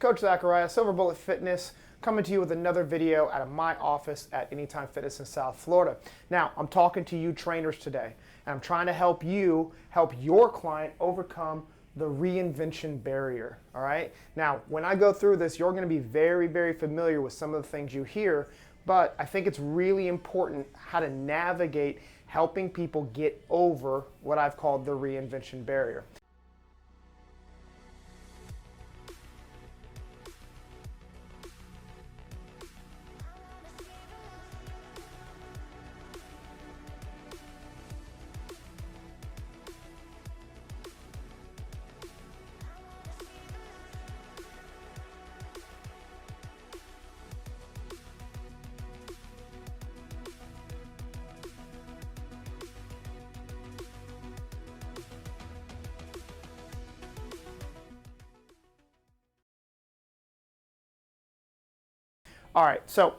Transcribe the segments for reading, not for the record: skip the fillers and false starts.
Coach Zachariah, Silver Bullet Fitness, coming to you with another video out of my office at Anytime Fitness in South Florida. Now, I'm talking to you trainers today, and I'm trying to help you help your client overcome the reinvention barrier, all right? Now, when I go through this, you're gonna be very, very familiar with some of the things you hear, but I think it's really important how to navigate helping people get over what I've called the reinvention barrier. All right, so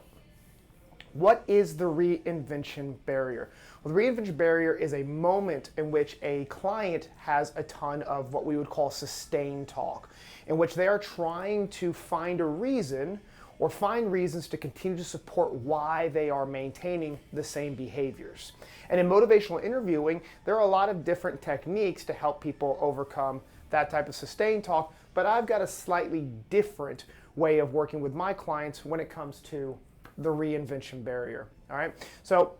what is the reinvention barrier? Well, the reinvention barrier is a moment in which a client has a ton of what we would call sustained talk, in which they are trying to find a reason or find reasons to continue to support why they are maintaining the same behaviors. And in motivational interviewing, there are a lot of different techniques to help people overcome that type of sustained talk, but I've got a slightly different way of working with my clients when it comes to the reinvention barrier. All right, so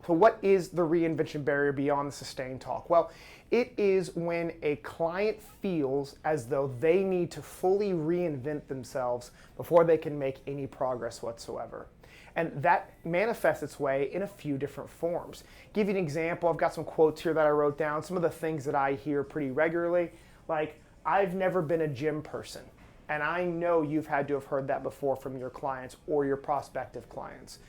what is the reinvention barrier beyond the sustained talk? Well, it is when a client feels as though they need to fully reinvent themselves before they can make any progress whatsoever. And that manifests its way in a few different forms. Give you an example, I've got some quotes here that I wrote down, some of the things that I hear pretty regularly, like, I've never been a gym person. And I know you've had to have heard that before from your clients or your prospective clients.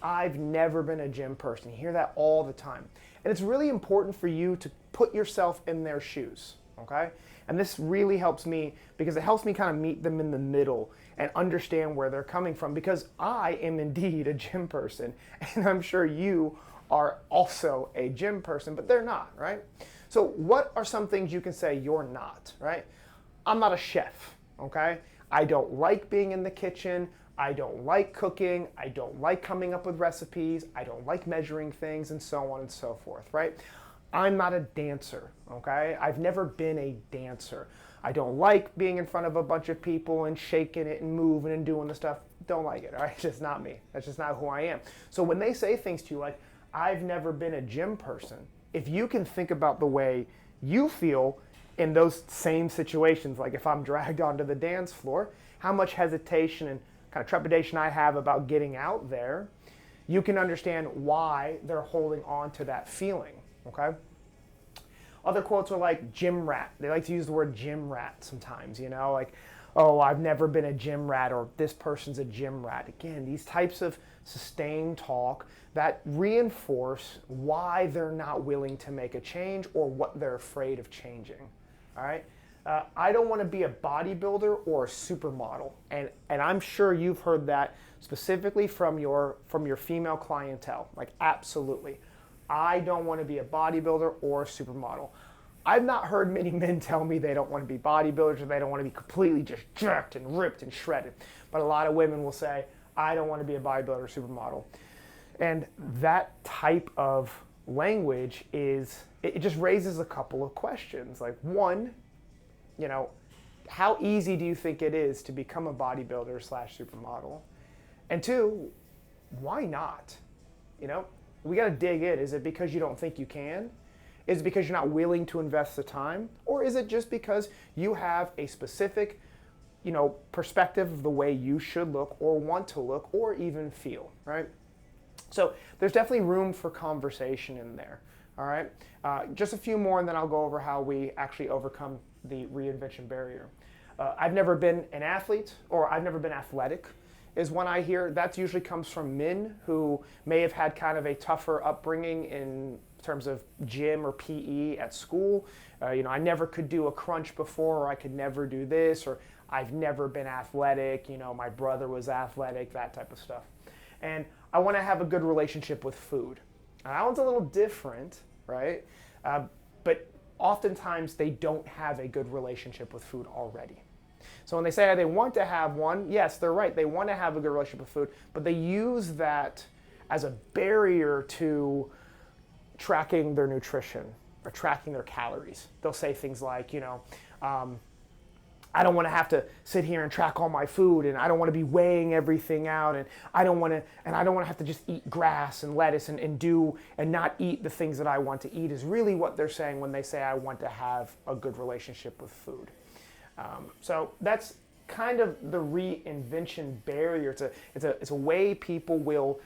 I've never been a gym person. You hear that all the time. And it's really important for you to put yourself in their shoes, okay? And this really helps me because it helps me kind of meet them in the middle and understand where they're coming from, because I am indeed a gym person, and I'm sure you are also a gym person, but they're not, right? So what are some things you can say you're not, right? I'm not a chef. Okay? I don't like being in the kitchen. I don't like cooking. I don't like coming up with recipes. I don't like measuring things, and so on and so forth, right? I'm not a dancer, okay? I've never been a dancer. I don't like being in front of a bunch of people and shaking it and moving and doing the stuff. Don't like it, all right? It's just not me. That's just not who I am. So when they say things to you like, I've never been a gym person, if you can think about the way you feel in those same situations, like if I'm dragged onto the dance floor, how much hesitation and kind of trepidation I have about getting out there, you can understand why they're holding on to that feeling, okay? Other quotes are like gym rat. They like to use the word gym rat sometimes, you know, like, oh, I've never been a gym rat, or this person's a gym rat. Again, these types of sustained talk that reinforce why they're not willing to make a change or what they're afraid of changing. All right, I don't want to be a bodybuilder or a supermodel, and I'm sure you've heard that specifically from your female clientele. Like, absolutely, I don't want to be a bodybuilder or a supermodel. I've not heard many men tell me they don't want to be bodybuilders or they don't want to be completely just jacked and ripped and shredded. But a lot of women will say, I don't want to be a bodybuilder or supermodel, and that type of language it just raises a couple of questions. Like, one, you know, how easy do you think it is to become a bodybuilder / supermodel? And two, why not? You know, we got to dig in. Is it because you don't think you can? Is it because you're not willing to invest the time? Or is it just because you have a specific, you know, perspective of the way you should look or want to look or even feel, right? So there's definitely room for conversation in there, all right? Just a few more, and then I'll go over how we actually overcome the reinvention barrier. I've never been an athlete, or I've never been athletic, is one I hear. That usually comes from men who may have had kind of a tougher upbringing in terms of gym or PE at school. You know, I never could do a crunch before, or I could never do this, or I've never been athletic, you know, my brother was athletic, that type of stuff. And I want to have a good relationship with food. Now, that one's a little different, right? But oftentimes they don't have a good relationship with food already, So when they say they want to have one, yes, they're right. They want to have a good relationship with food, but they use that as a barrier to tracking their nutrition or tracking their calories. They'll say things like, I don't want to have to sit here and track all my food, and I don't want to be weighing everything out, and I don't want to have to just eat grass and lettuce and not eat the things that I want to eat, is really what they're saying when they say I want to have a good relationship with food. So that's kind of the reinvention barrier. It's a way people will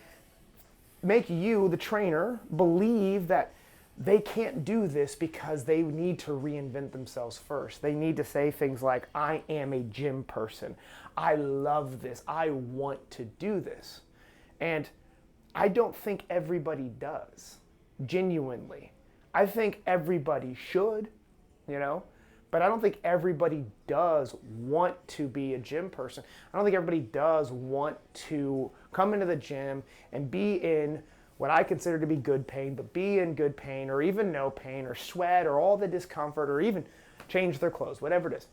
make you, the trainer, believe that they can't do this because they need to reinvent themselves first. They need to say things like, I am a gym person. I love this. I want to do this. And I don't think everybody does, genuinely. I think everybody should, but I don't think everybody does want to be a gym person. I don't think everybody does want to come into the gym and be in what I consider to be good pain, but be in good pain or even no pain or sweat or all the discomfort or even change their clothes, whatever it is.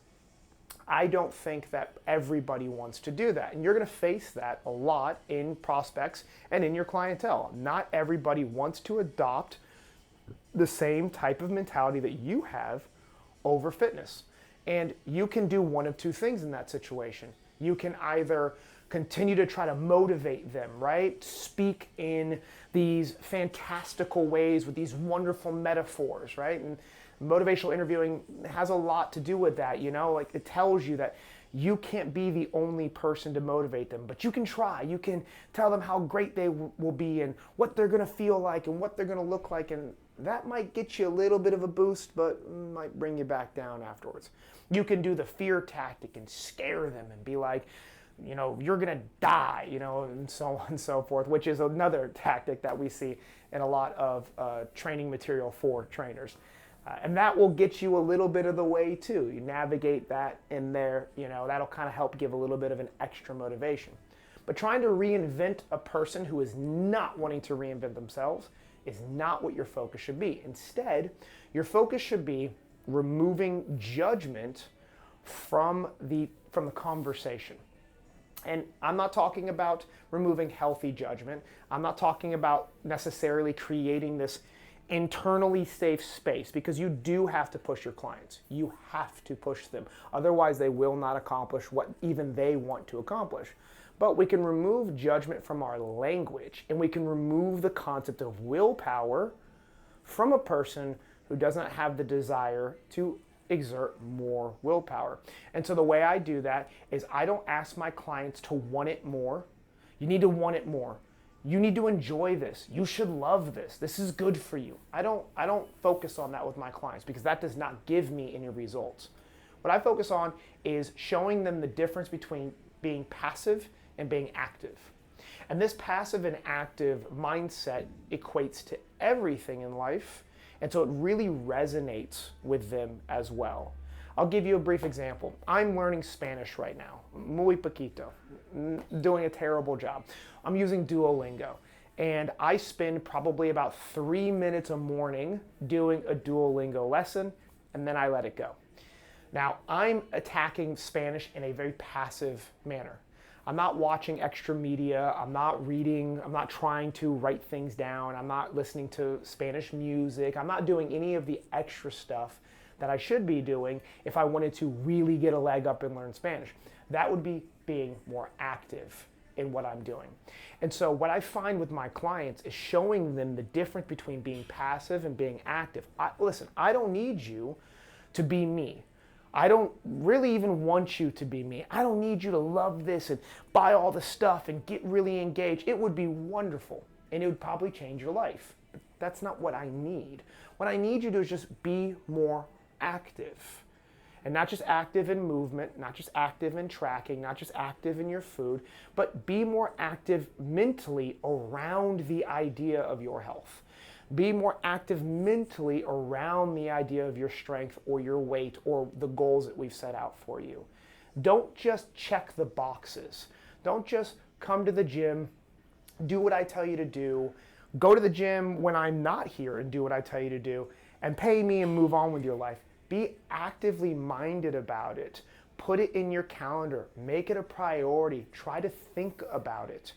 I don't think that everybody wants to do that. And you're going to face that a lot in prospects and in your clientele. Not everybody wants to adopt the same type of mentality that you have over fitness. And you can do one of two things in that situation. You can either continue to try to motivate them, right? Speak in these fantastical ways with these wonderful metaphors, right? And motivational interviewing has a lot to do with that, like it tells you that you can't be the only person to motivate them, but you can try. You can tell them how great they will be and what they're going to feel like and what they're going to look like, and that might get you a little bit of a boost, but might bring you back down afterwards. You can do the fear tactic and scare them and be like, you're going to die, and so on and so forth, which is another tactic that we see in a lot of training material for trainers. And that will get you a little bit of the way too. You navigate that in there, that'll kind of help give a little bit of an extra motivation. But trying to reinvent a person who is not wanting to reinvent themselves is not what your focus should be. Instead, your focus should be removing judgment from the conversation. And I'm not talking about removing healthy judgment. I'm not talking about necessarily creating this internally safe space, because you do have to push your clients. You have to push them. Otherwise, they will not accomplish what even they want to accomplish. But we can remove judgment from our language, and we can remove the concept of willpower from a person who doesn't have the desire to exert more willpower. And so the way I do that is I don't ask my clients to want it more. You need to want it more. You need to enjoy this. You should love this. This is good for you. I don't focus on that with my clients, because that does not give me any results. What I focus on is showing them the difference between being passive and being active. And this passive and active mindset equates to everything in life. And so it really resonates with them as well. I'll give you a brief example. I'm learning Spanish right now, muy poquito, doing a terrible job. I'm using Duolingo, and I spend probably about 3 minutes a morning doing a Duolingo lesson, and then I let it go. Now, I'm attacking Spanish in a very passive manner. I'm not watching extra media, I'm not reading, I'm not trying to write things down, I'm not listening to Spanish music, I'm not doing any of the extra stuff that I should be doing if I wanted to really get a leg up and learn Spanish. That would be being more active in what I'm doing. And so what I find with my clients is showing them the difference between being passive and being active. Listen, I don't need you to be me. I don't really even want you to be me. I don't need you to love this and buy all the stuff and get really engaged. It would be wonderful, and it would probably change your life. But that's not what I need. What I need you to do is just be more active. And not just active in movement, not just active in tracking, not just active in your food, but be more active mentally around the idea of your health. Be more active mentally around the idea of your strength or your weight or the goals that we've set out for you. Don't just check the boxes. Don't just come to the gym, do what I tell you to do, go to the gym when I'm not here and do what I tell you to do, and pay me and move on with your life. Be actively minded about it. Put it in your calendar. Make it a priority. Try to think about it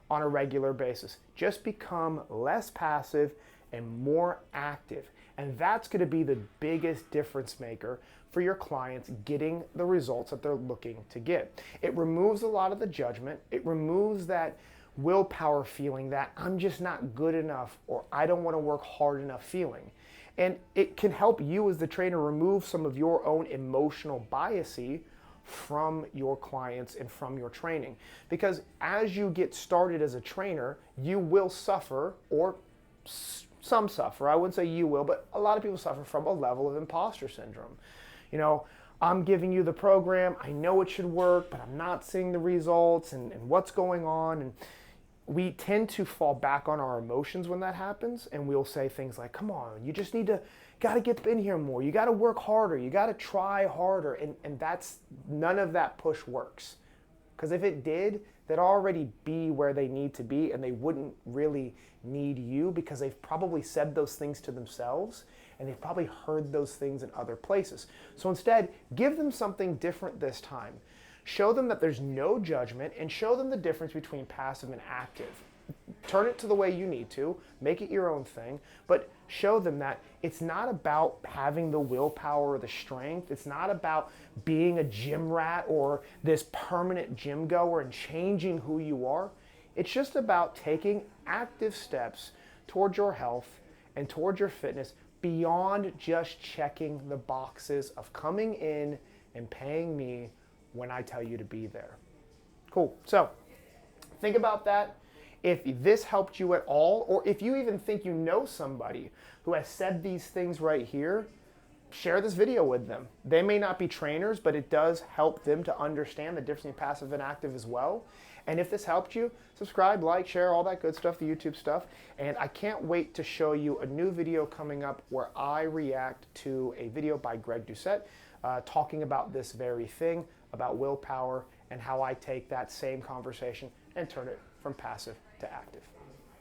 on a regular basis. Just become less passive and more active. And that's going to be the biggest difference maker for your clients getting the results that they're looking to get. It removes a lot of the judgment. It removes that willpower feeling that I'm just not good enough or I don't want to work hard enough feeling. And it can help you as the trainer remove some of your own emotional biases from your clients and from your training. Because as you get started as a trainer, you will suffer, or some suffer, I wouldn't say you will, but a lot of people suffer from a level of imposter syndrome. You know, I'm giving you the program, I know it should work, but I'm not seeing the results and what's going on. And we tend to fall back on our emotions when that happens, and we'll say things like, come on, you just gotta get in here more, you gotta work harder, you gotta try harder, and that's, none of that push works. Because if it did, they'd already be where they need to be, and they wouldn't really need you because they've probably said those things to themselves, and they've probably heard those things in other places. So instead, give them something different this time. Show them that there's no judgment, and show them the difference between passive and active. Turn it to the way you need to, make it your own thing, but show them that it's not about having the willpower or the strength. It's not about being a gym rat or this permanent gym goer and changing who you are. It's just about taking active steps towards your health and towards your fitness beyond just checking the boxes of coming in and paying me when I tell you to be there. Cool. So think about that. If this helped you at all, or if you even think you know somebody who has said these things right here, share this video with them. They may not be trainers, but it does help them to understand the difference between passive and active as well. And if this helped you, subscribe, like, share, all that good stuff, the YouTube stuff. And I can't wait to show you a new video coming up where I react to a video by Greg Doucette talking about this very thing, about willpower, and how I take that same conversation and turn it from passive to active.